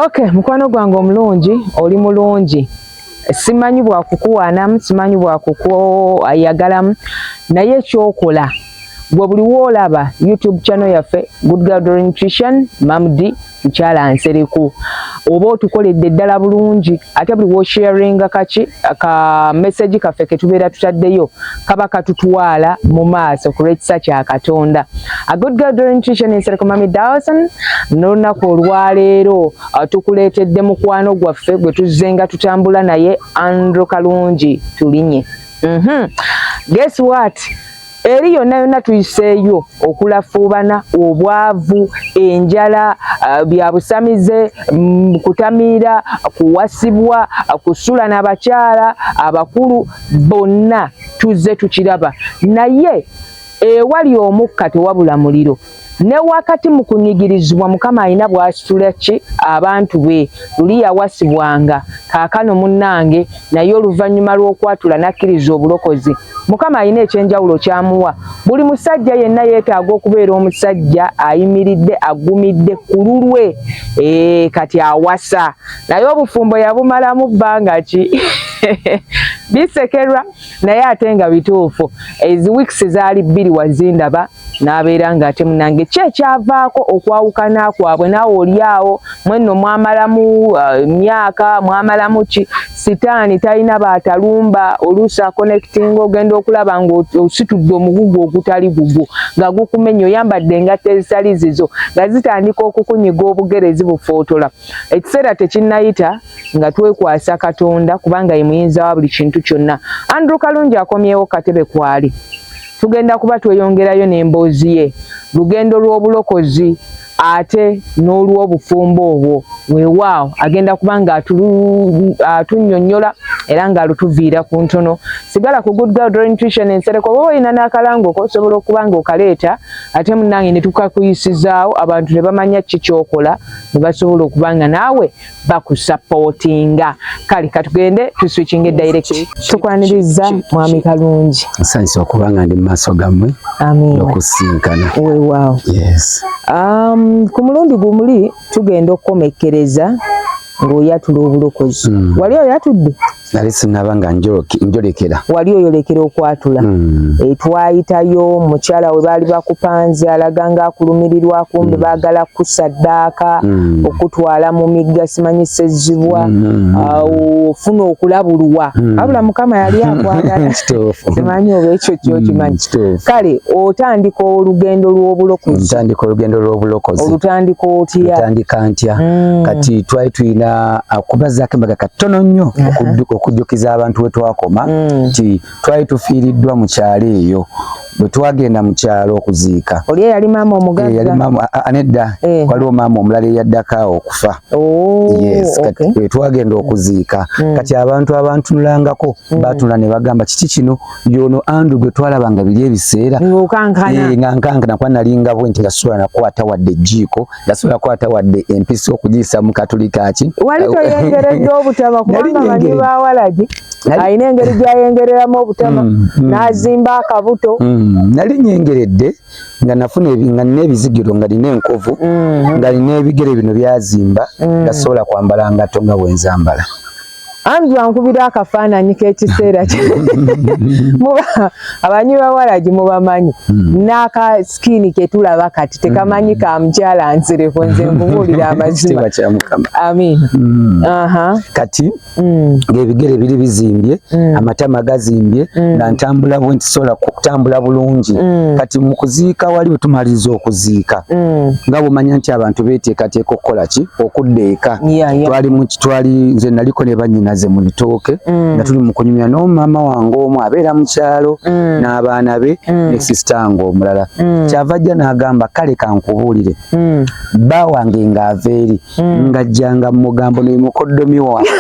Okay, mukwano gwange omulungi, oli mulungi. Simanyi bwa kukuwaanamu, simanyi bwa kukuyagalamu, naye ekyokola gwe buli woolaba YouTube channel yaffe Good Girl Nutrition Mamdi Mukyala Nsereku oba otukoledde ddala bulungi ate buli wo sharinga ka message kaffe ke tubeera tutaddeyo kaba katutwala mu maaso kuletsa kya Katonda. A Good Girl Nutrition Nsereku Mami Dawson n'olunaku olwaleero tukuleetedde mukwano gwaffe gwe tuzzenga tutambula naye Andrew Kalungi tulinye. Guess what? Eri yonna tuyiseeyo okulafuubana obwavu enjala bya busamize kutamiira kuwasibwa kusula n'abakyala abakulu bonna tuzze tukiraba naye ewali omukka tewabula muliro ne wakati mu kunyigirizibwa Mukama alina bw'asitula ki abantu be luli yawasibwanga kaakano munnange naye oluvannyuma lw'okwatula n'akkiriza obulokozi Mukama alina ekyenjawulo kyamuwa buli musajja yenna yeetaaga okubeera omusajja ayimiridde agumidde ku lulwe kati awasa naye obufumbo yabumalamu bbanga ki bisekerwa naye ate nga bituufu ezi weeks zaali bbiri wazindaba n'abeera ng'ate munnange ki ekyavaako okwawukana kwabwe naawe oliawo mwenno mwamalamu myaka mwamalamu ki sitaani talina baatalumba oluusi akonectinga ogenda okulaba ng'ositudde omugugu ogutali gugwo nga gukumenya oyambadde engatta ezitali zizo nga zitandika okukunyiga obugere zibufootola ekiseera tekinnayita nga twekwasa Katonda kubanga ye muyinza wa buli kintu kyonna. Andrew Kalungi akomyewo katebe kwali tugenda kuba tweyongerayo n'emboozi ye lugendo lw'obulokozi ate n'olw'obufumbo obwo weewaawo agenda kuba nga atunnyonnyola era nga alutuviira ku ntono. Sigala ku Good Girl Nutrition Nsereku oba olina n'akalango kosobola okuba nga okaleeta ate munnange ne tukakuyisizaawo abantu ne bamanya ki ky'okola ne basobola okuba nga naawe bakusapootinga. Kale katugende tuswitchinge direct. Tukwaniriza Mwami Kalungi. Nsanyusa okuba nga ndi mu maaso gammwe n'okusinkana. Weewaawo. Yes. Ku mulundi gumuli tugenda okukomekkereza ng'oyatula obulokozi. Wali oyatudde? Nali sinaba nga njolekera. Wali oyolekera okwatula. Twayitayo mukyala we baali bakupanze alaga nga akulumirirwa kumbe baagala kusaddaaka okutwala mu migga simanyise ezzibwa ofuna okulabulwa wabula Mukama yali akwagala simanyi oba ekyo kyokimanyi. Kale otandika olugendo lw'obulokozi. Olutandika otya? Lutandika ntya? Kati twali tulina akubazaako embaga katono nnyo okujjukiza abantu we twakoma nti twali tufiiriddwa mu kyalo eyo bwe twagenda mu kyalo okuziika. Oli yali maama omugagga? Yali maama anedda waliwo maama omulala eyaddako awo okufa. Yes, kati bwe twagenda okuziika kati abantu abantunulangako baatula ne bagamba kiki kino yono Andrew gwe twalaba nga biri ebiseera ngankana kwa nalinga bwe nti gasobola nakwata wadde ejjiiko gasobola nakwata wadde empisi okugiyisa mu katulika ki. Wali toyengeredde obutaba kubanga manyi bawalagi alina engeri gy'ayengereramu obutama n'azimba akabuto. Nali nyengeredde nga nafuna nga n'ebizigiro nga lina enkovu nga lina ebigere bino byazimba gasobola kwambala ngato nga bwenzambala. Andrew ankubira akafaananyi k'ekiseera abanyi bawalagi mubamanyi n'aka skini ke tulaba kati tekamanyi ka Mukyala Nsereku nze nkubuulira amazima. Amiina. Kati ng'ebigere biri bizimbye amatama gazimbye nga ntambula bwe ntisobola kutambula bulungi. Kati mu kuziika wali bwe tumaliriza okuziika nga bw'omanya nti abantu beeteekateeka okukola ki okudda eka. Twali nze naliko ne bannyina ze mu bitooke nga tuli mu kunyumya n'omama wange omu abeera mu kyalo n'abaana be ne sisitange omulala. Kyava ajja n'agamba kale kankubuulire bba wange ng'ava eri ng'ajjanga mu mugambo n'emukoddomi wange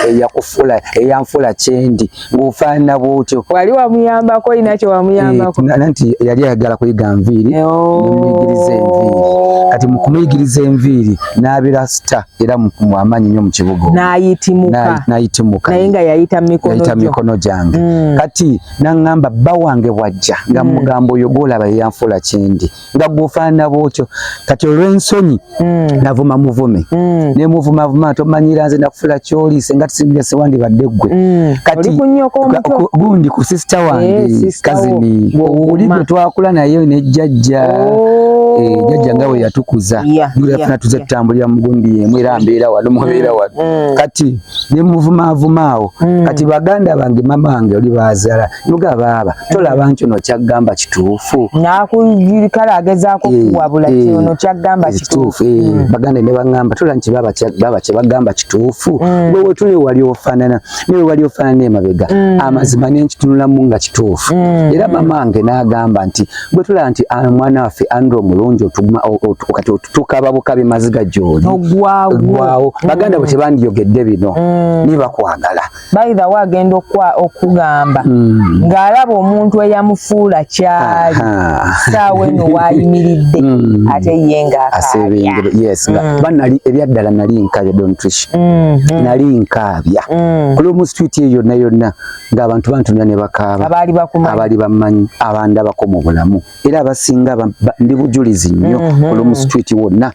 eyanfula kyendi ng'ofaanana bw'otyo. Wali wamuyambako olina kye wamuyambako? Nti yali ayagala kuyiga nviiri nemuyigiriza enviiri. Kati mu kumuyigiriza enviiri n'abira sita era mu amaanyi nnyo mu kibuga n'ayitimuka twawukanye naye nga yayita mikono gyange kati nangamba bba wange bwajja nga mugambo oyo gwolaba yeyanfuula kyendi nga gwofaanana bwotyo kati olw'ensonyi navuma muvume ne muvuma tomanyira nze nakufuula kyoliise nga tusimbira sewandibadde ggwe kati gundi ku sisita wange kazini oli gwe twakula naye ne jjajja jjajja nga bwe yatukuza yafuna tuze tutambulira mu gundi yemu era mbeera wano mubeera wano kati ne muvumavumaawo kati baganda bange mama wange oli bazaala nuga baaba tolaba nkyono kyaggamba kituufu nakukala agezaako kuwabula kyono kyaggamba kituufu baganda ne baŋŋamba tola nti baba kye bagamba kituufu gwe wetuli wali ofaanana newe wali ofaanana emabega amazima nenkitunulamu nga kituufu era mama wange n'agamba nti gwe tulaba nti mwana waffe Andrew mulungi kati otutuuka ababuka bimaziga gy'oli ogwawo baganda bwe tebandiyogedde bino niye bakwagala bayitha wagenda okugamba ng'alaba omuntu eyamufuula kyali saawa eno wayimiridde ate ye nga nali ebyaddala nali nkabya dontrish nali nkabya kulwomu street eyo yonna yonna ng'abantu bantunula ne bakaaba abaali bamanyi abandabako mu bulamu era abasinga ndi bujulizi nnyo kulwomu street wonna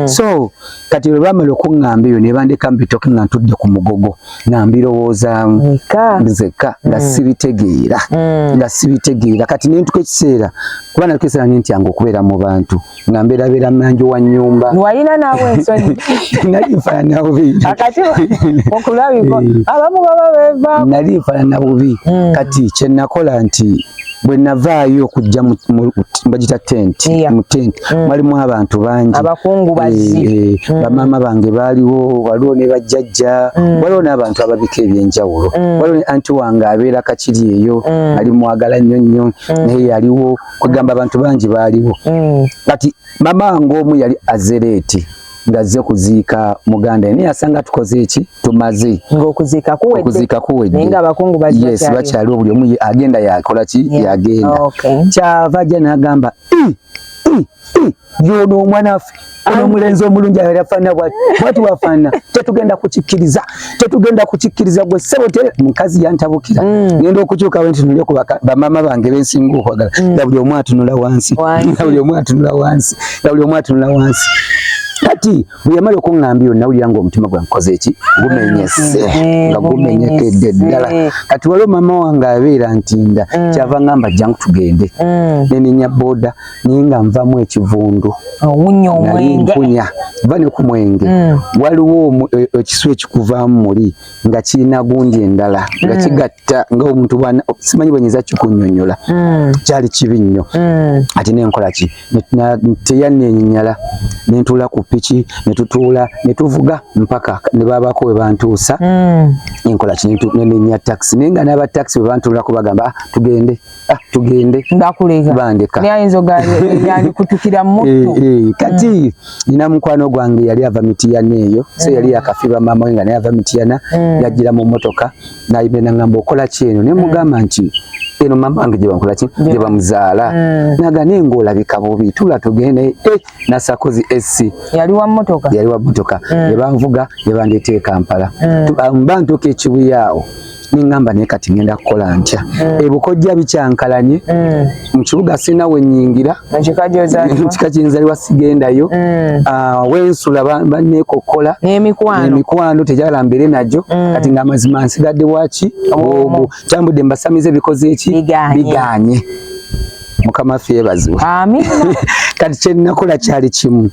so kati bwe bamala okuŋŋamba eyo ne bandeka mbitoke nga ntudde ku mugogo nga mbirowoozaamu nzeka nga sibitegeera kati nentuka ekiseera kuba natuka ekiseera nentyanga okubeera mu bantu nga mbeerabeera manju wa nnyumba walina naawe ensonyi nali nfaanana bubi akati okulabiko abamu baba beevaako nali nfaanana bubi kati kye nakola nti bwe navaayo okujja bagita tenti mu tenti mwalimu abantu bangi abakungubazi bamama bange baaliwo waliwo ne bajjajja waliwo n'abantu ababika ebyenjawulo waliwo ne anti wange abeera kakiri eyo ali mwagala nnyo nnyo naye yaliwo kwegamba abantu bangi baaliwo kati mama wange omu yali azereeti ngazze kuziika muganda naye asanga tukoze eki tumaze ng'okuziika kuwedde naye ng'abakungubazi bakyaliwo buli omu agenda yakola ki yagenda kyava ajja n'agamba yono omwana waffe ono omulenzi omulungi ayali afaanana bwati wafaanana tetugenda kukikkiriza gwe ssebo mukazi yantabukira ngenda okukyuka we ntunule ku bamama bange bensinga okwagala nga buli omu atunula wansi kati bwe yamala okuŋŋamba iyo nawulira ng'omutima gwe nkoze eki gumenyekedde ddala kati waliwo mama wange abeera ntinda kyava ŋŋamba jjangu tugende neninya booda naye nga nvamu ekivundu nali mpunya va ne ku mwenge waliwo ekiswa ekikuvaamu muli nga kirina gundi endala nga kigatta ng'omuntu simanyi bwenyeza kikunnyonnyola kyali kibi nnyo ate nenkola ki teyannenyala nentuula ku piki netutuula netuvuga mpaka ne babako we bantuusa enkola kintu nenya taxi naye nga n'aba taxi we bantuulako bagamba tugende ndakuleka bandeka nayinza ogayani kutukira muttu kati nina mukwano gwange yali ava Mityana eyo so yali yakafiba mama we nga naye ava Mityana yajjira mu mmotoka nayibe nangamba okola ki eno ne mugamba nti eno mama wange gye bankola ki gye bamuzaala naga naye ng'olabika bubi tula tugende nasakozi esi yali wa mmotoka ne banvuga ne bandeeta e Kampala bantuuka ekibuyaawo ningamba naye kati ngenda kukola ntya ebukojja bikyankalanye mu kibuga sina we nnyingira kika kyenzaliwa sigendayo wensula banneekokkola n'emikwano tegyala mbeere najjo kati ng'amazima nsigadde waki obu tambudde mbasamize bikoze eki biganye mukama waffe yeebazibwe kati kye nnakola kyali kimu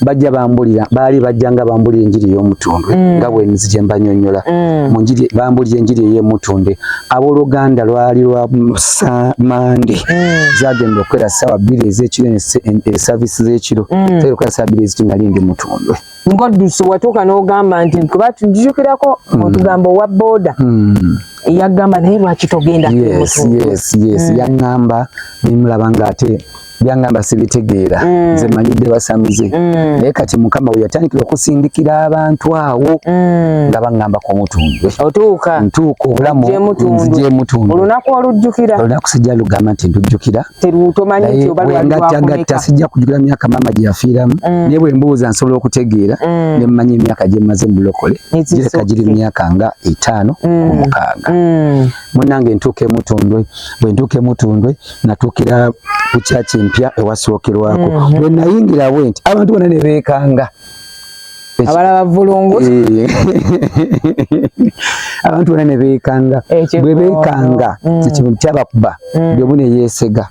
bajja bambulira baali bajjanga bambulira enjiri y'omutundu nga bwe nzije mbanyonnyola mu njiri bambulira enjiri ey'omutundu abooluganda lwali lwa Mande zagenda okukwera ssaawa 2 ez'ekiro esavisi z'ekiro zagenda okukwera ssaawa 2 ez'ekiro nali ndi mutundu ngoddusi watuuka n'ogamba nti kuba tujjukirako otugamba owa booda yagamba naye lwaki togenda yes yaŋŋamba nemulaba ng'ate byangamba sibitegeera nze manyidde basamize naye kati mukama we yatandikira okusindikira abantu awo nga baŋŋamba ku mutundwe otuuka obulamu nzije mutundwe olunaku olujjukira olunaku sijja lugamba nti ndujjukira terutomanyi nti oba lwaliwakumeka sijja kujjukira myaka maama gye yafiiramu naye bwe mbuuza nsobola okutegeera ne mmanyi emyaka gye mmaze mu bulokole gireka giri myaka nga 5 ku 6 munnange ntuuka emutundwe bwe ntuuka emutundwe natuukira ku kyaki empya ewasookerwako bwe nayingira bwe nti abantu bonna ne beekanga abalaba vulungu abantu bonna ne beekanga bwe beekanga ekintu kyabakuba bwe bune yeesega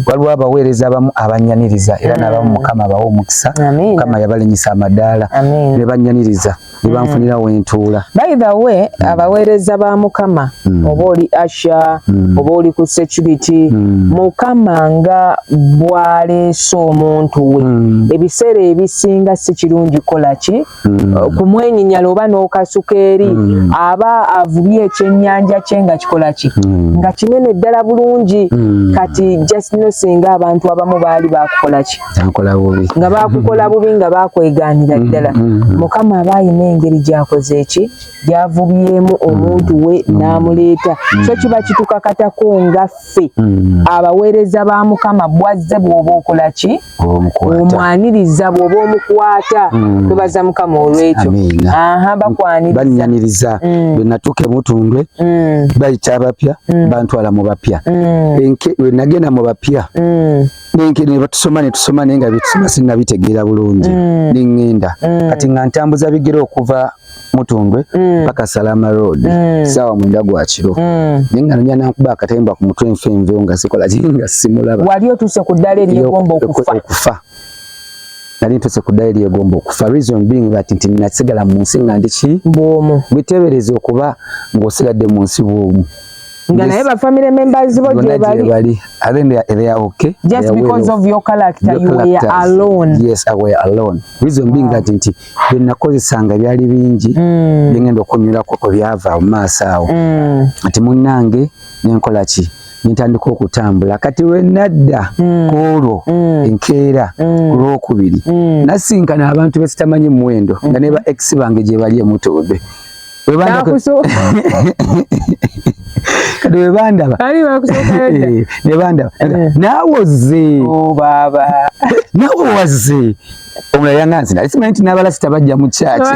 waliwo abaweereza abamu abanyaniriza era n'abamu mukama abawa omukisa mukama yabalenyisa amadaala ne banyaniriza ne banfunirawo entuula. By the way, abaweereza ba mukama oba oli Asha oba oli ku security mukama nga bwaleese omuntu we ebiseera ebisinga si kirungi kola ki kumwenyinyala oba n'okasuka eri aba avubye ekyennyanja kye nga kikola ki nga kinene ddala bulungi kati just no singa abantu abamu baali bakukola ki nga bakukola bubi nga bakwegaanira ddala mukama aba ayina engeri gyakoze eki gyavubyemu omuntu we n'amuleeta so kiba kitukakatako nga ffe abaweereza ba mukama bwazze bw'oba okola ki omwaniriza bw'oba omukwata twebaza mukama olwekyo bakwaniriza bwe natuuka emutundwe bayita abapya bantwala mu bapya bwe nagenda mu bapya ne batusoma naye nga byetusoma sinnabitegeera bulungi neŋŋenda kati nga ntambuza bigere okuva mutundwe paka Salama Road sawa mwenda gwa kiro naye nga nonya nankuba akatayimba ku mutwe nfenveyo nga sikola nga simulaba. Wali otuse ku ddala eryegomba okufa? Nali ntuse ku ddala eryegomba okufa, reason being that nti nasigala mu nsi nga ndi ki bw'omu bweteebereza okuba ng'osigadde mu nsi bw'omu nga naye ba family members bo gye bali they are okay just because of your character you were alone. Yes, I were alone. Reason being that nti bwe nakozesanga byali bingi byengenda okunyurako ko byava mu maaso awo ati munnange nenkola ki nintandika okutambula kati we nadda olwo enkeera ku lwokubiri nasinkana abantu besitamanyi muwendo nga ne ba ex bange gye bali emutoobe kati webandaba nebandaba nawoze nawe wazze omulala yanganzi nali simanyi nti n'abalasita bajja mu kyaki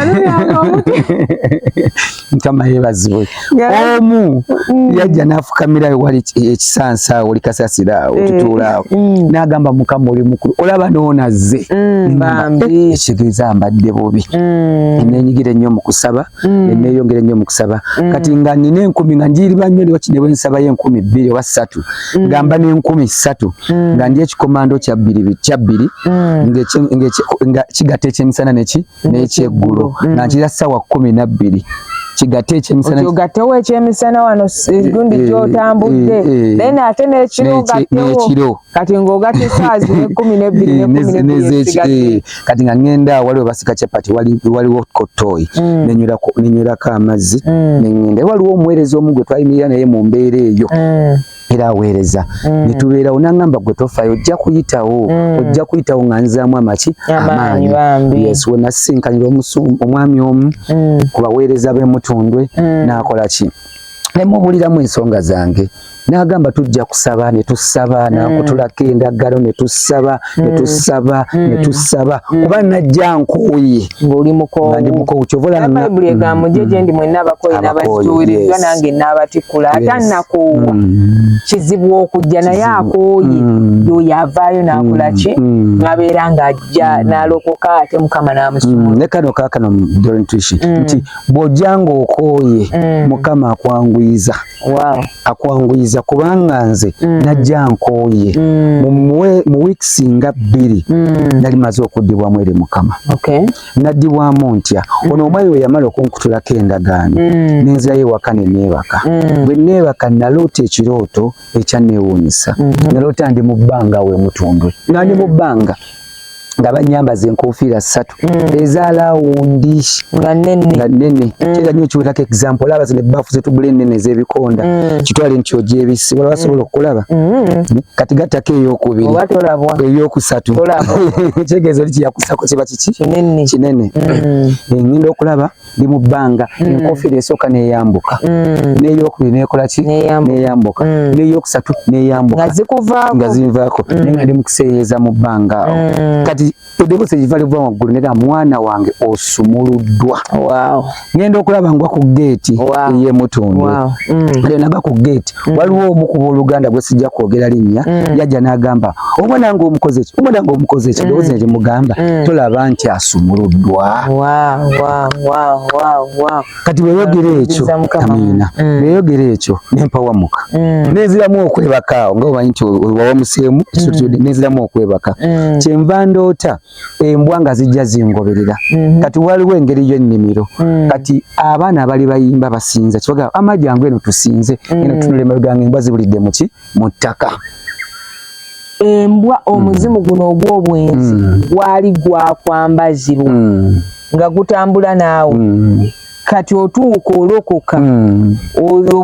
mukama yeebazibwe omu yajja n'afukamira wali ekisansa awo oli kasasira awo tutuula awo n'agamba mukama oli mukulu olaba n'onazze ekitegeeza mbadde bubi eneenyigira ennyo mu kusaba eneeyongera ennyo mu kusaba kati nga nina 10 nga njiriba nnyo ne wakine bwe nsabayo 2,000 oba 3 ngamba ne 3,000 nga ndi ekikomando kya bbiri nga kigatta ekyemisana n'ekyeggulo nga nkira ssaawa 12 kigatta ekyemisana ogattewo ekyemisana wano gundi gy'otambudde then ate n'ekiro gattewo kati ng'ogatta essaawa 12 kati nga ngenda waliwo basika capati waliwo kotoyi nenywerako amazzi neŋŋenda waliwo omuweereza omu gwe twayimirira naye mu mbeera eyo era aweereza netubeerawo n'aŋŋamba gwe tofayo ojja kuyitawo nga nzaamu amaanyi. Yes, we nasinkanira omwami omu ku baweereza b'emutundwe n'akola ki nemubuuliramu ensonga zange n'agamba tujja kusaba ne tusaba n'akutulako endagalo ne tusaba kuba najja nkooye ng'oli mukoowu Bayibuli egamba mujje gye ndi mwenna abakooye n'abakituuliddwa nange n'abatikkula ate annakoowa kizibu okujja naye akooye y'oyo avaayo n'akola ki abeera ng'ajja n'alokoka ate mukama n'amusuula ne kano kaakano nti bw'ojja ng'okooye mukama akwanguyiza kubanga nze najja nkooye mu wiiki nga 2 nali maze okuddibwamu eri mukama naddibwamu ntya ono omwami we yamala okunkutulako endagaano nenzirayo ewaka ne neebaka bwe neebaka naloota ekirooto ekyanneewuunyisa naloota ndi mu bbanga we mutundwe nga ndi mu bbanga nga banyambaza enkofiira 3 ezaala wundi nga nene kera nyo kiwetako example laba zino ebbafu zetugula ennene ez'ebikonda kitwale nti ogyebisi wala basobola okulaba kati gattako ey'okusatu ekitegeezo li kiyakusako kiba kiki kinene ngenda okulaba ndi mu bbanga enkofiira esooka n'eyambuka n'eyokubiri nekola ki n'eyambuka n'eyokusatu n'eyambuka nga zinvaako naye nga ndi mu kuseeyeeza mu bbanga awo kati eddoboozi ekiva liva waggulu nega mwana wange osumuluddwa ngenda okulaba ngwa ku geeti ey'emutundwe naba ku geeti waliwo omu ku booluganda gwe sijja kwogera linnya yajja n'agamba omwana nga omukoze eki eddoboozi ne mugamba tolaba nti asumuluddwa kati weyogera ekyo amiina weyogera ekyo nempawamuka neziramu okwebaka awo nga omanyi nti wawamuseemu neziramu okwebaka kyenva ndoota embwa nga zijja zingoberera kati waliwo engeri y'ennimiro kati abaana abali bayimba basinza kibaga amajjangu eno tusinze eno tunule mabeganga embwa zibulidde muki mu ttaka embwa omuzimu guno ogw'obwenzi gwali gwakwambazirwa nga gutambula naawe kati otuuka olokoka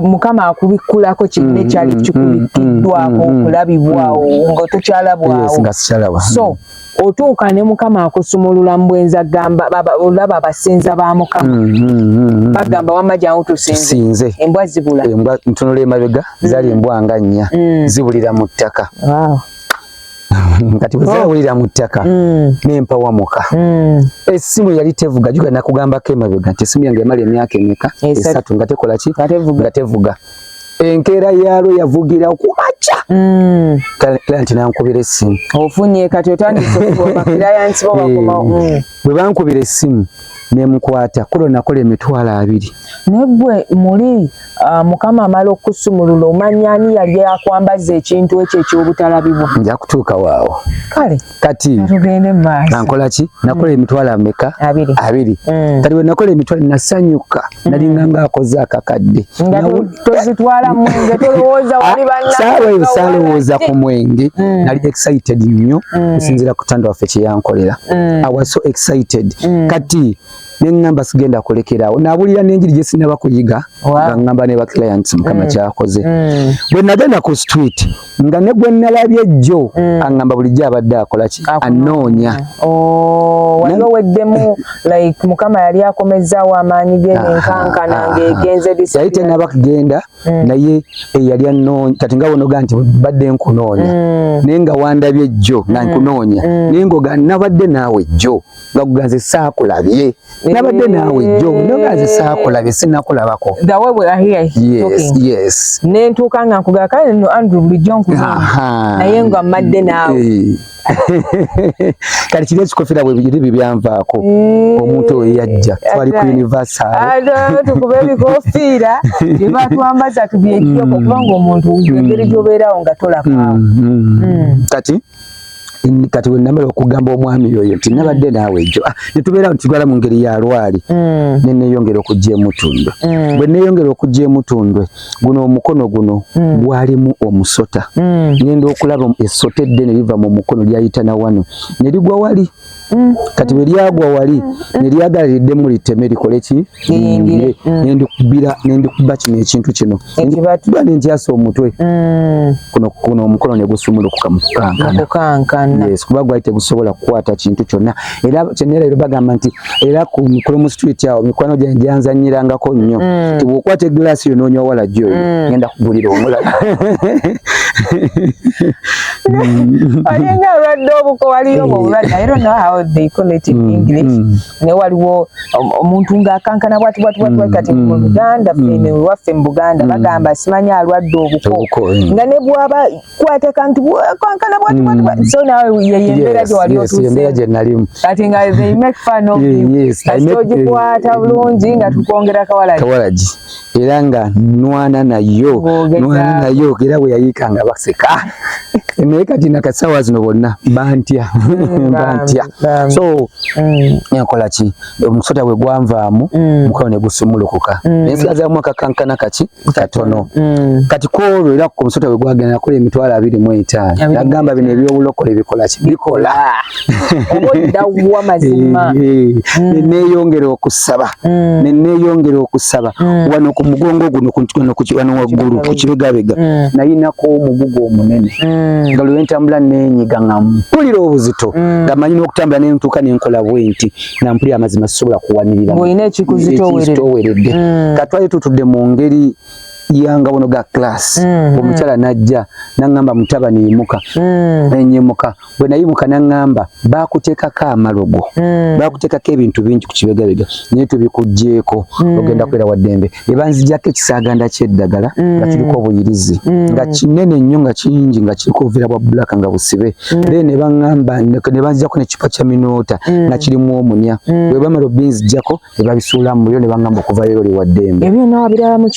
mukama akubikkulako kinne kyali kikubikiddwako okulabibwawo nga tokyalabwawo so otuuka ne mukama akusumulula mu bwenzi agamba olaba abasinza ba mukama bagamba wamma jangu tusinze embwa zibula embwa ntunula emabega zali embwa nga nnya zibulira mu ttaka kati bwezawulira mu ttaka nempawamuka essimu yali tevuga juga nakugambako emabega nti essimu yange emala emyaka emeka 3 nga tekola ki nga tevuga enkeera yaalwo yavugira okumaca kale nti nankubira essimu ofunye kati otandise bakirayansi bo bakomawo bwe bankubira essimu nemukwata kulo nakola emitwalo 2 negwe muli mukama amala okusumulula omanyani yali akwambaza ekintu ekyo ekyobutalabibwa nja kutuuka waawo kale kati tugende maaso nankola ki nakola emitwalo ameka 2 kati bwe nakola emitwalo nasanyuka nalinganga akoze akakadde nga tozitwala mwenge tolowooza wali banna saalowooza ku mwenge nali excited nnyo kusinzira ku tanda waffe kyeyankolera I was so excited kati nengamba sigenda kulekerawo nabulira n'enjiri gye sinaba kuyiga nga ngamba ne ba clients mukama kyakoze bwe nagenda ku street nga ne gwe nalabye jjo angamba bulijjo abadde akola ki anoonya waliwo weddemu like mukama yali akomezaawo amaanyi ge nenkankana ng'egenze yali tenaba kugenda naye eyali anoonya kati nga wonoga nti badde nkunoonya naye nga wandabye jjo nga nkunoonya naye ngoga nabadde naawe jjo nga kuganze saakulabye nabadde naawe jjo noganze saakulabye sinakulabako the way we are here yes nentuuka nga nkugaa kale no Andrew bulijjo nkuzaa naye nga mmadde naawe kali kiri ekikofira bwe biri bibyanvaako omuntu oyo yajja twali ku universal tukube ebikofiira bye batwambaza tubyekiyoko kubanga omuntu engeri gy'obeerawo nga tolakaawo kati we namala okugamba omwami oyo nti nabadde naawe ejjo netubeerawo ntitwala mu ngeri ya lwali neneyongera okujja emutundwe bwe neyongera okujja emutundwe guno omukono guno gwalimu omusota ngenda okulaba essota eddene liva mu mukono lyayita na wano ne ligwa wali kati bwe lyagwa wali ne lyagaliddemu liteme likole ki nendikuba kino ekintu kino tuba nentyasa omutwe kuno omukono ne gusumulukuka mu kukankana yes kuba gwali tegusobola kukwata kintu kyonna era kyenera bagamba nti era ku mu street awo mikwano gyange gyanzanyirangako nnyo nti bw'okwata eglaasi yo n'onywa wala gyo ngenda kugulira omulala alinga alwadde obuko waliyo obulwadde I don't know how they call it in English ne waliwo omuntu ng'akankana bwati kati mu Buganda fene waffe mu Buganda bagamba simanya alwadde obuko nga ne bwaba kwata kantu kankana bwati so nawe yeyembera gye wali otuuse kati nga they make fun of you ogikwata bulungi nga tukongera kawalagi era nga nwana nayo era bwe yayikanga baseka naye kati nakasawa zino bonna bantya bantya so nkola ki omusota bwe gwanvaamu mukono ne gusumulukuka nensigazaamu akakankana kaki katono kati koolwo era ku musota bwe gwagenda nakola emitwalo 25 nagamba bino ebyobulokole bikola ki bikola oboddawa mazima neneyongera okusaba wano ku mugongo guno wano waggulu ku kibegabega nayinako omugugu omunene nga lwe ntambula nenyiga nga mpulira obuzito nga manyi n'okutambula nentuuka nenkola bwenti nga mpulira amazima sisobola kuwanirira ng'olina ekikuzitooweredde katwali tutudde mu ngeri yanga wono ga class omukyala najja nangamba mutabani yimuka enyimuka bwe nayimuka nangamba bakuteekako amalogo bakuteekako ebintu bingi ku kibegabega naye tubikugjeeko ogenda kwera waddembe ebanzijjako ekisaaganda kyeddagala nga kiriko obuyirizi nga kinene nnyo nga kingi nga kiriko obuveera bwa bulaka nga busibe then ne baŋŋamba ne banzijjako nekipa kya minoota nga kirimu omunya bwe bamala obinzijjako ne babisuula mu muliro ne baŋŋamba okuvayo oli waddembe ebyo naabiraba mu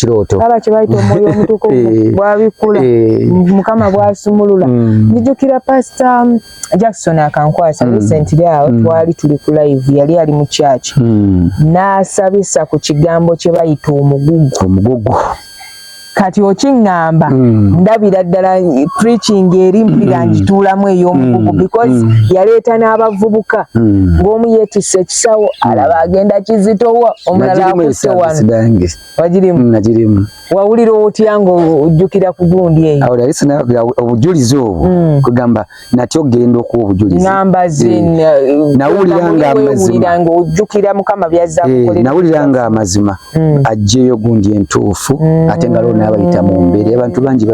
kirooto aba kyebayita omwoyo omutukuvu bwabikula mukama bwasumulula nijjukira pasita Jackson akankwasa recently awo twali tuli ku live yali ali mu church n'asabisa ku kigambo kye bayita omugugu kati okiŋŋamba ndabira ddala preaching eri mpira ngituulamu ey'omugugu because yaleeta n'abavubuka ng'omu yeetisse ekisawo alaba agenda kizitowa omulala akutte wano wagirimu wawulira otya ng'ojjukira ku gundi eyo obujulizi obwo kugamba natyo ogenda okuwa obujulizi nawulira ng'ojjukira mukama byazza kukolera nawulira nga amazima ajjeeyo gundi entuufu ate nga lona abayita mu mbeera abantu bangi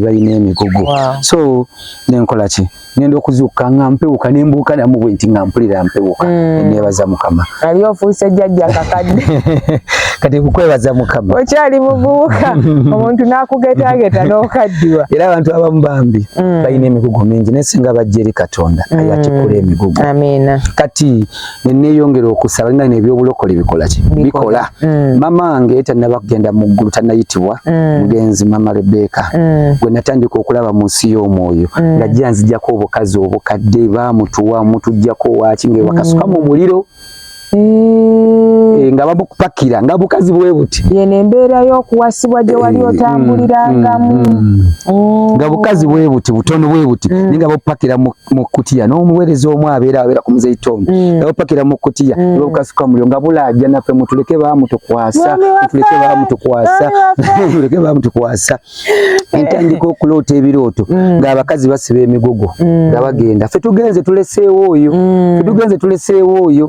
balina emigugu so nenkola ki ngenda okuzuuka nga mpewuka nembuuka namu bwenti nga mpulira mpewuka nebaza mukama ali ofuuse jjajja kakadde kati kukwebaza mukama okyali muvubuka omuntu n'akugetageta n'okaddiwa era abantu abamu bambi balina emigugu mingi naye singa bajja eri Katonda ayatikula emigugu kati neneyongera okusaba nga nebyobulokole bikola ki bikola mama wange tannaba kugenda mu ggulu tannayitibwa mugenzi mama Rebeka gwe natandika okulaba mu nsi y'omwoyo nga jja nzijjako obukazi obukadde baamutuwa mutujjako waaki nga wakasuka mu muliro nga babukupakira nga bukazi bwe buti yene embeera y'okuwasibwa gye wali otambulirangamu nga bukazi bwe buti butono bwe buti nga babupakira mu kutiya n'omuweereza omu abeera ku muzeitooni nga babupakira mu kutiya babukasuka muliro nga bulajja naffe mutuleke baamutukwasa entandika okuloota ebirooto ng'abakazi basiba emigugu nga bagenda ffe tugenze tuleseewo oyo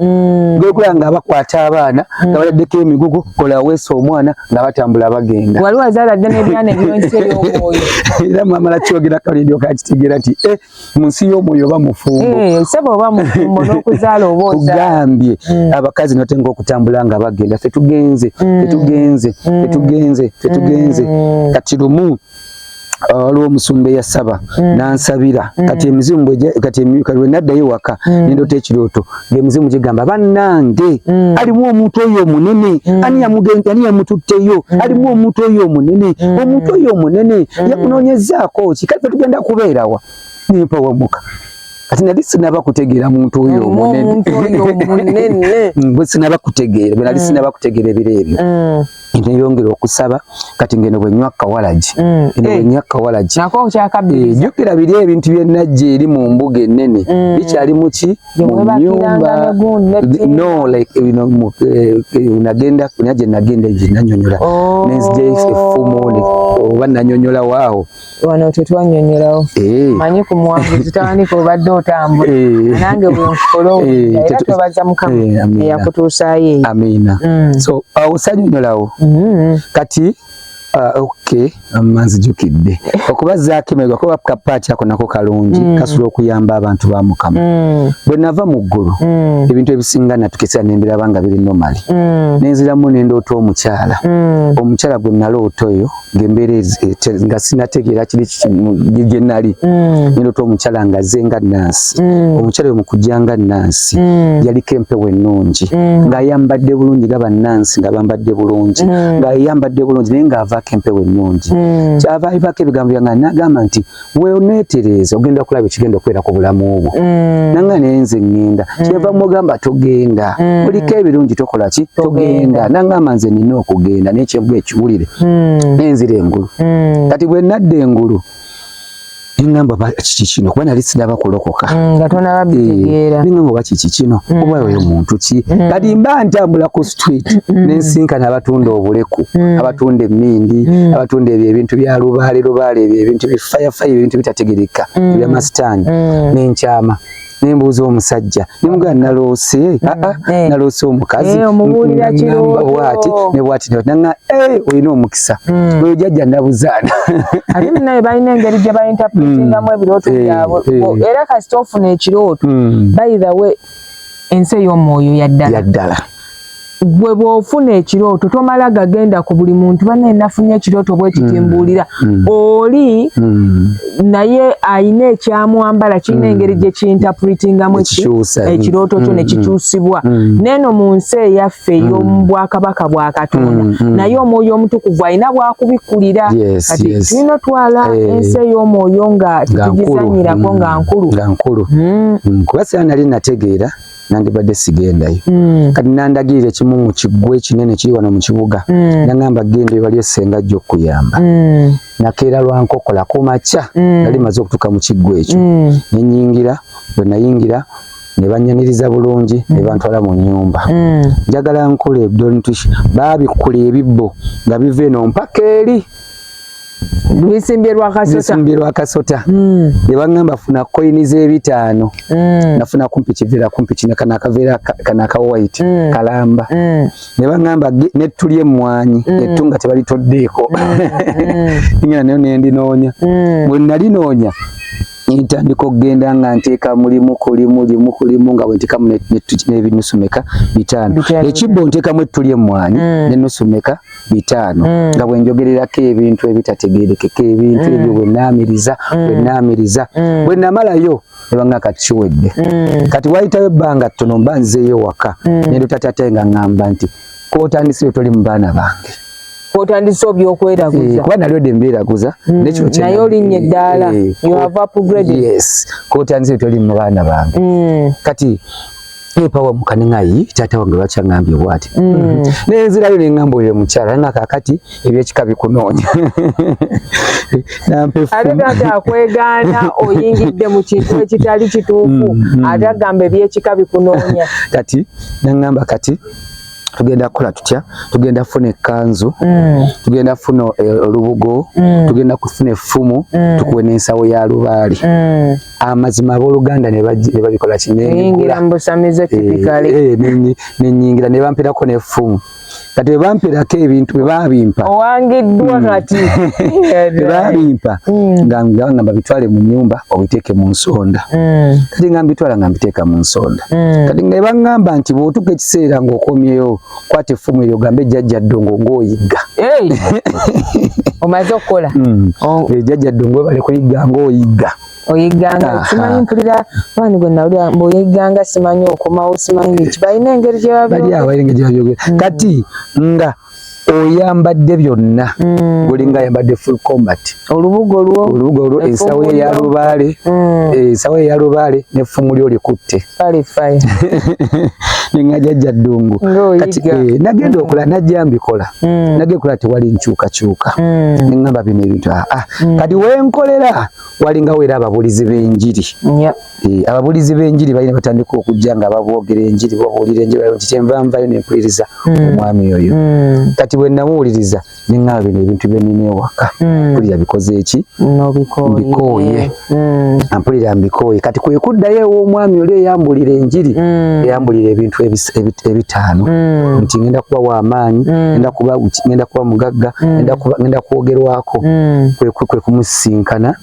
gwekulaba nga bakwata abaana nga baladdeko emigugu kola weesa omwana nga batambula bagenda wali wazaaladde n'ebyana ebyonse by'omwoyo era mwamala kyogera kalidyo kakitegeera nti mu nsi y'omwoyo oba mufumbo sebo oba mufumbo n'okuzaala oba tugambye abakazi natenga okutambula nga bagenda ffe tugenze kati lumu waliwo omusumba eyasaba nansabira kati emizimu kati lwe naddayo waka nendoota ekirooto ng'emizimu gigamba bannange alimu omuntu oyo omunene ani yamututteyo alimu omuntu oyo omunene yamunoonyezaako ki kati fe tugenda kubeerawa nimpa wamuka kati nali sinaba kutegeera muntu oyo omunene bwe sinaba kutegeera ebiro ebyo neyongera okusaba kati ngeno bwenywa kawalagi jjukira biri ebintu byenajja eri mu mbuga ennene bikyali muki mu nnyumba unagenda kunyaje nagenda nanyonyola nenzija effumuni oba nanyonyola waawo wano tetwanyonyolawo manyi ku muwanguzi tawandika obadde otambula nange bwe nkukola era twebaza mukama eyakutuusaayo amiina so osanyonyolawo kati manzijukidde okubazaako emabega kuba kapaati ako nako kalungi kasobola okuyamba abantu ba mukama bwe nava mu ggulu ebintu ebisinga natukisa nembiraba nga biri nomali nenziramu nendoota omukyala gwe naloota oyo ng'embeera nga sinategeera kiri gye nali nendoota omukyala nga azze nga nansi omukyala oyo mukujja nga nansi yaliko empewo ennungi ng'ayambadde bulungi nga bannansi nga bambadde bulungi ng'ayambadde bulungi naye ng'avaako ivako empewo ennungi kyava ivako ebigambo byange nagamba nti weoneetereza ogenda okulaba ekigenda okubeera ku bulamu bwo nanga nenze ŋŋenda kyeva mugamba togenda buliko ebirungi tokola ki togenda nangamba nze nina okugenda nekyembwa ekiwulire nenzira engulu kati bwe nadda engulu ingamba kiki kino kuba nali sinaba kulokoka nga tonaba bitegeera ningamba oba kiki kino oba oyo muntu ki kati mba ntambula ku street nensinkana abatunda obuleku abatunda emmindi abatunda ebyo ebintu bya lubaale ebyo ebintu bifayafaya ebintu bitategereka ebyamasitaani nenkyama nembuuza omusajja nemugaa naloose naloose omukazi omubuulira kirooto nebwati nanga olina omukisa oyo jjajja nabuzaana ate munaye balina engeri gye bayintapuletingamu ebirooto byabwe era kasita ofuna ekirooto by the way ensi ey'omwoyo yaddala gwe bw'ofuna ekirooto tomala gagenda ku buli muntu banne nafunye ekirooto bwe kitimbuulira oli naye ayina ekyamwambala kirina engeri gye kiyintapuletingamu ekirooto kyo ne kikyusibwa neno mu nsi eyaffe ey'omu bwakabaka bwa Katonda naye omwoyo omutukuvu alina bwakubikkulira kati tulina otwala ensi ey'omwoyo nga tetugizanyirako nga nkulu kuba sira nali nategeera nandibadde sigendayo kati nandagirira ekimu mu kiggwa ekinene kiri wano mu kibuga nagamba genda ebali essenga ajja okuyamba nakeera lwankokola kumakya nali maze okutuuka mu kiggwa ekyo nenyingira bwe nayingira ne banyaniriza bulungi ne bantwala mu nnyumba njagala nkola ebdontish baabikula ebibbo nga biva eno mpaka eri bisimbye lwakasota ne baŋŋamba funa koyini z'ebitaano nafuna kumpi kiveera kumpi kino kana akaveera kana aka white kalamba ne baŋŋamba nettu ly'emmwanyi ettu nga tebalitoddeeko ngena nayo nendinoonya bwe nalinoonya ntandika okugenda nga nteeka mulimu kulimu nga bwe nteekamu n'ebinusu meka 5 ekibbo nteekamu ettu ly'emmwanyi n'ennusu meka 5 nga bwe njogererako ebintu ebitategeerekeka ebintu ebyo bwe naamiriza bwe namalayo ne banga kati kiwedde kati wayitayo ebbanga ttono mba nzeeyo waka nenduta taataye nga ŋŋamba nti kootandisiyo toli mu baana bange otandise obyokweraguza kuba nalyo dde mbeeraguza naye olinnye eddaala you have upgraded yes kootandise toli mu baana bange kati epawa mukanengayi taata wange lwaki aŋŋambye bwati nenzirayo neŋŋamba oyo mukyala nga kakati ebyekika bikunoonya ate taata akwegaana oyingidde mu kintu ekitali kituufu ate agamba ebyekika bikunoonya kati naŋŋamba kati tugenda kukola tutya tugenda kufuna ekkanzu tugenda kufuna olubugo tugenda kufuna effumu tukuwe n'ensawo ya lubaali amazima abooluganda ne babikola kineyingira mu busamize tipikale nenyingira ne bampirako n'effumu kati bwe bamperako ebintu bwe babimpa owangiddwa kati bwe babimpa nga ngamba bitwale mu nnyumba obiteeke mu nsonda kati nga mbitwala nga mbiteeka mu nsonda kati nga baŋŋamba nti bw'otuuka ekiseera ng'okomyeyo kwata effumu eryo gambe jjajja ddongo ng'oyigga omaze okukola jjajja ddongo bale kuyigga ng'oyigga oyigganga simanyi mpulira wani gwe nawulira mb'oyigganga simanyi okomawo simanyi balina engeri gye babyogera kati nga oyambadde byonna bulinga ayambadde full combat olubugo olwo ensawo eya lubaale n'effumu lyo likutte nenga jjajja ddungu kati nagenda okola najja mbikola nagenda kola tewali nkyukakyuka neŋŋamba bino ebintu kati wenkolera walinga weera ababuulizi b'enjiri ababuulizi b'enjiri balina batandika okujja nga babwogera enjiri babuulira enjiri nti kyenvanvayo nempuliriza omwami oyo kati bwe namuwuliriza neŋŋamba bino ebintu byenina ewaka mpulira bikoze eki mbikooye ampulira mbikooye kati kwe kuddayo ew'omwami oli eyambulira enjiri eyambulira ebintu ebitaano nti ngenda kuba w'amaanyi ngenda kuba mugagga ngenda kwogerwako kwe kumusisinkana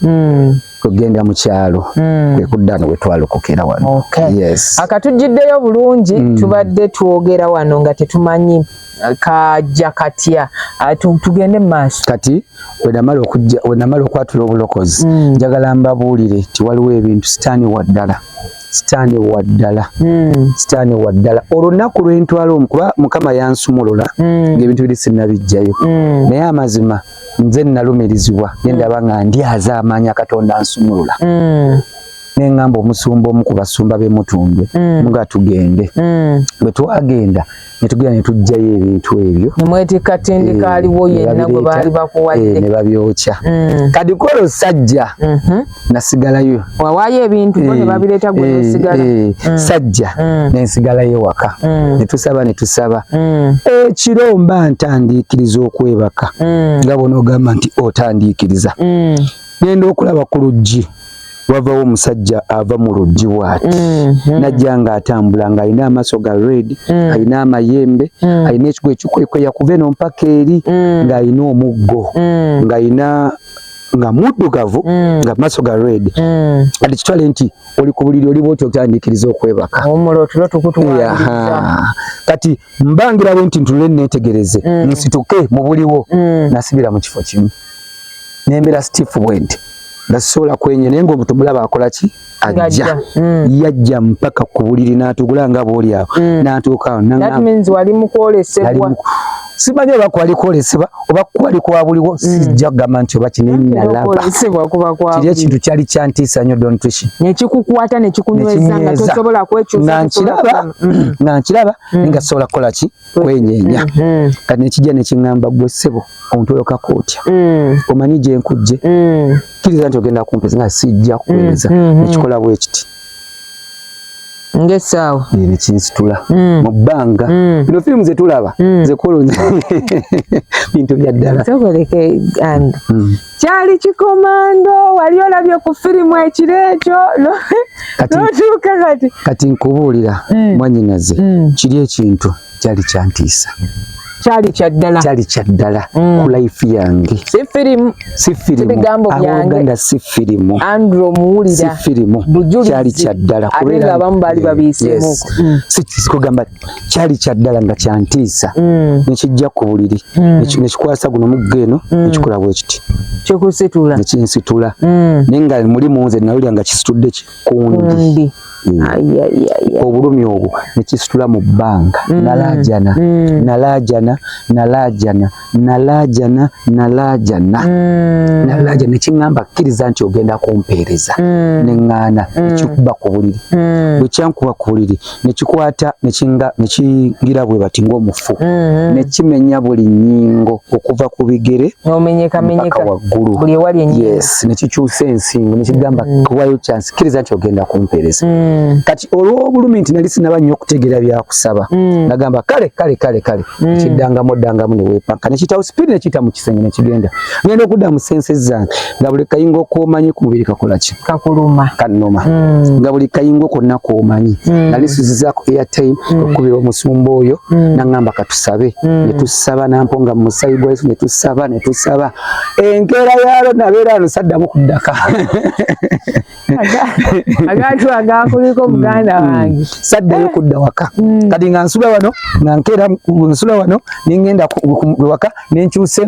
kugenda mu kyalo kwe kudda no wetwalokokera wano akatujjiddeyo bulungi tubadde twogera wano nga tetumanyi kajja katya tugende maaso kati wenamala okwatula obulokozi njagala mbabuulire ti waliwo ebintu sitaani waddala olunaku lwentwala kuba Mukama yansumulula ng'ebintu biri sinnabijjayo naye amazima nze nalumirizibwa nendaba nga ndyaza amaanyi Katonda ansumulula neŋŋamba omusumba omu ku basumba b'emutunde nga tugende bwe twagenda ne tujjayo ebintu ebyo nemwetikka tindika aliwo yenna gwe baali bakuwadde ne babyokya kadikolo sajja nasigalayo wawaayo ebintu ne babireeta gwe nosigala sajja nensigalayo waka ne tusaba ekiro mba ntandiikiriza okwebaka nga bonaogamba nti otandiikiriza genda okulaba ku luggi wavawo omusajja ava mu luggi bw'ati najja ng'atambula ng'alina amaaso ga red alina amayembe alina ekigo ekikwekweya kuva eno mpaka eri ng'alina omuggo ng'alina nga muddugavu nga maaso ga red ati kitwale nti oli ku buliri oli bwoti okutandiikiriza okwebaka kati mbangirawo nti ntulule neetegereze nsituke mu buliwo nasibira mu kifo kimu nembeera stiff bwenti nasobola kwenye naye ng'omutumulaba akola ki ajja yajja mpaka ku buliri n'atugula nga bw'oli awo n'atuukawo wali mukwolesebwa simanyi oba kwali kwolesebwa oba kwali kwabuliwo sijja kugamba nti oba kinenalaba kiri ekintu kyali kyantiisa nnyo dontushi nekikukwata nekikunyweza nga tosobola kwekyusa nga nkiraba nga sobola kukola ki kwenyeenya kati nekijja nekiŋŋamba gwe ssebo ontoloka otya omanyi gye nkujje kkiriza nti ogenda kumpeza nga sijja kuweereza nekikola bwe kiti ngesaawa nekinsitula mu bbanga bino firimu zetulaba zekolonza bintu bya ddala sokoleke ganda kyali kikomando wali olabye ku firimu ekireeto notuuka kati nkubuulira mwanyinaze kiri ekintu kyali kyantiisa kyali kyaddala ku life yange si firimu awoganda si firimu Andrew muwulira si firimu kyali kyaddala kubera abamu baali babiseemu sikugamba kyali kyaddala nga kyantiisa nekijja ku buliri nekikwasa guno muggo eno nekikola bwe kiti kikusitula nekinsitula naye nga mulimu nze nawulira nga kisitudde kundi obulumi obwo nekisitula mu bbanga nalaajana nekiŋŋamba kkiriza nti ogenda kumpeereza neŋŋaana nekikuba ku buliri bwe kyankuba ku buliri nekikwata nekingira bwe bati ng'omufu nekimenya buli nnyingo okuva ku bigere mpaka waggulu nekikyusa ensingo nekigamba kuwayo chance kkiriza nti ogenda kumpeereza kati olw'obulumi nti nali sinaba nnyo okutegeera byakusaba nagamba kale kiddangamu neweepanka nekiyitawo sipiidi nekiyita mu kisenge nekigenda ngenda okudda mu sense zange nga buli kayingo koomanyi ku mubiri kakola ki kanuma nga buli kayingo konna koomanyi nali sizizaako airtime okukubira omusumba oyo naŋŋamba katusabe netusaba namponga mu musayi gwa Yesu netusaba enkeera yaalo nabeera ano saddamu kuddaka agatu agakuliko muganda wange saddayo kudda waka kati nga nsula wano nga nkeera nsula wano nengenda waka nenkyuse